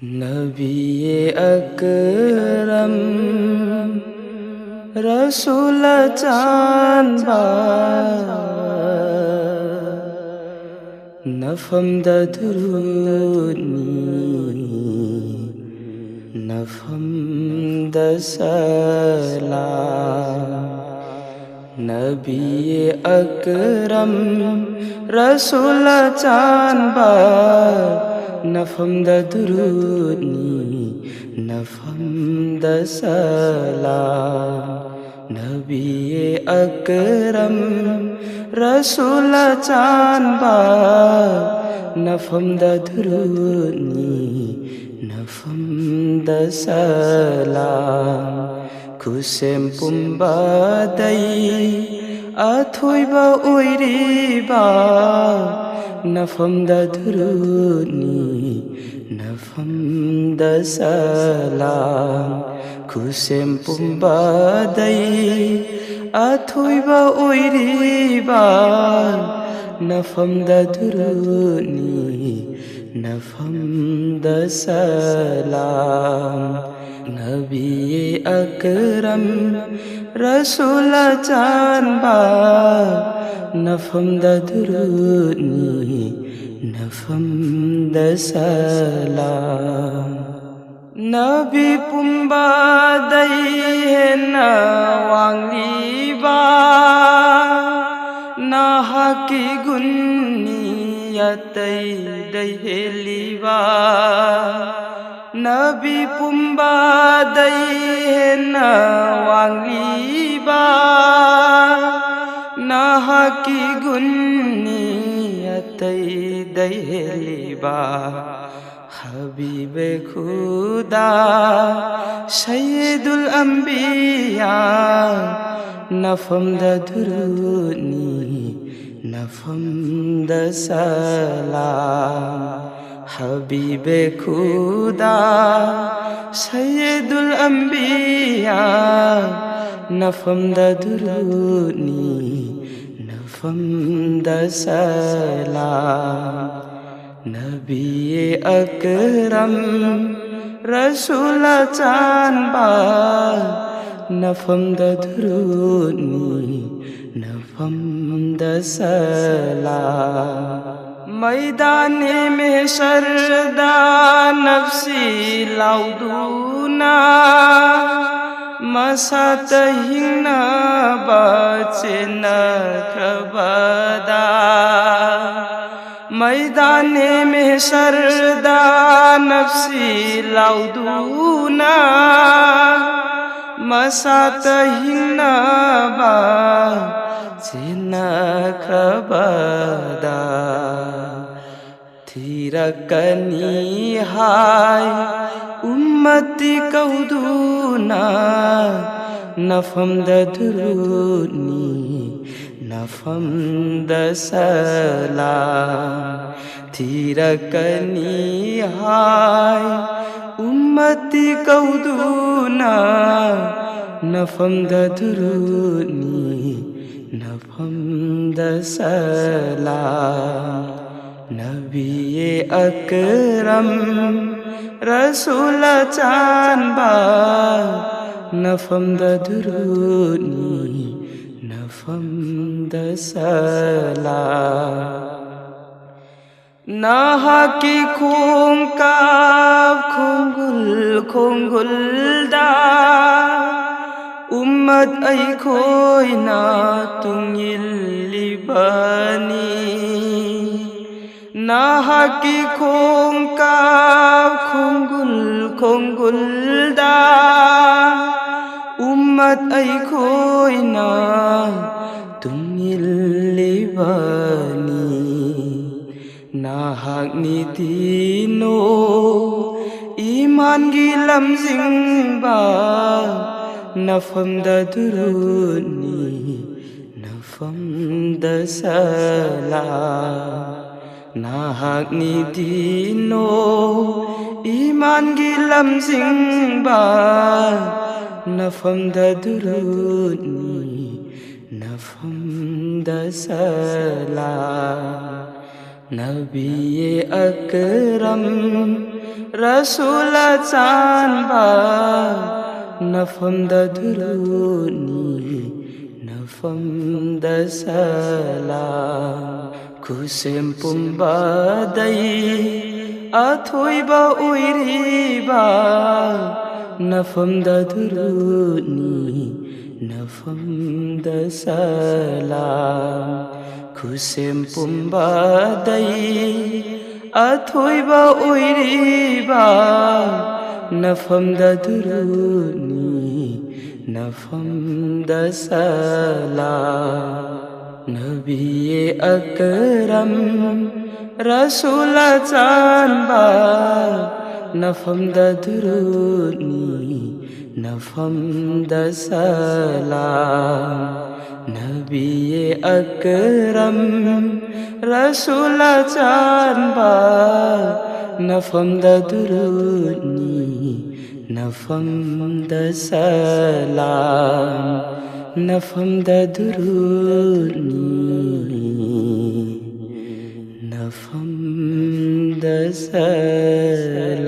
नबी अकरम रसूल चांबा नफम दरुनी नफम दसला नबी अकरम रसूल चांबा नफम दरुनी नफम दसलाम नबी अकरम रसूल चांबा नफम दरुनी नफम दसलाम खुसेम पुम्बादै अथुइबा उइरिबा नफम दरुनी नफम दसलाम खुसेम पुम्बादै अथुइबा उइरिबा नफम दरुनी नफम दसलाम नबी अकरम रसूल चांबा नफम दरुनी नफम दसलाम नबी पुम्बादै हेना वांगलीबा नाहाकी गुन्नियतै दैहेलीबा नबी पुम्बादै हेना वांगलीबा नाहाकी गुन्नियतै दैहेलीबा हबीबे खुदा सैयदुल अंबिया नफम दरुनी नफम दसलाम हबीबे खुदा सैयदुल अंबिया नफम दरुनी नफम दसलाम नबी अकरम रसूल चांबा नफम दरुनी नफम दसलाम मैदाने में शरदा नफ्सी लाउदूना मसात हिंगना बचे न खबदा मैदाने में शरदा नफ्सी लाउदूना मसात हिंगना बचे न खबदा थिरकनी हाय उम्मती कौदूना नफम दरुनी नफम दसलाम थिरकनी हाय उम्मती कौदूना नफम दरुनी नफम दसलाम नबी अकरम रसूल चांबा नफम दरुनी नफम दसलाम नाहाकी खोंकाब खोंगुल दा उम्मत ऐखोइना तुंगिलिबनी नाहाकी खोंकाब खोंगुल दा उम्मत ऐखोइना तुंगिलिबनी नाहाक निदिनो ईमान की लमजिंगबा नफम दरुनी नफम दसलाम नाहाक निदिनो ईमान की लमजिंगबा नफम दरुनी नफम दसलाम नबी अकरम Rasul Chanba Nafamda duruni Nafamda salam Kusem pumba dai Athoiba uiriba Nafamda duruni Nafamda salam Kusem pumba dai Athoiba uiriba Nafamda duruni Nafamda salam Nabi Akram Rasul Chanba Nafamda duruni Nafamda salam Nabi Akram Rasul Chanba Nafamda duruni Nafamda salam Nafamda duruni Nafamda salam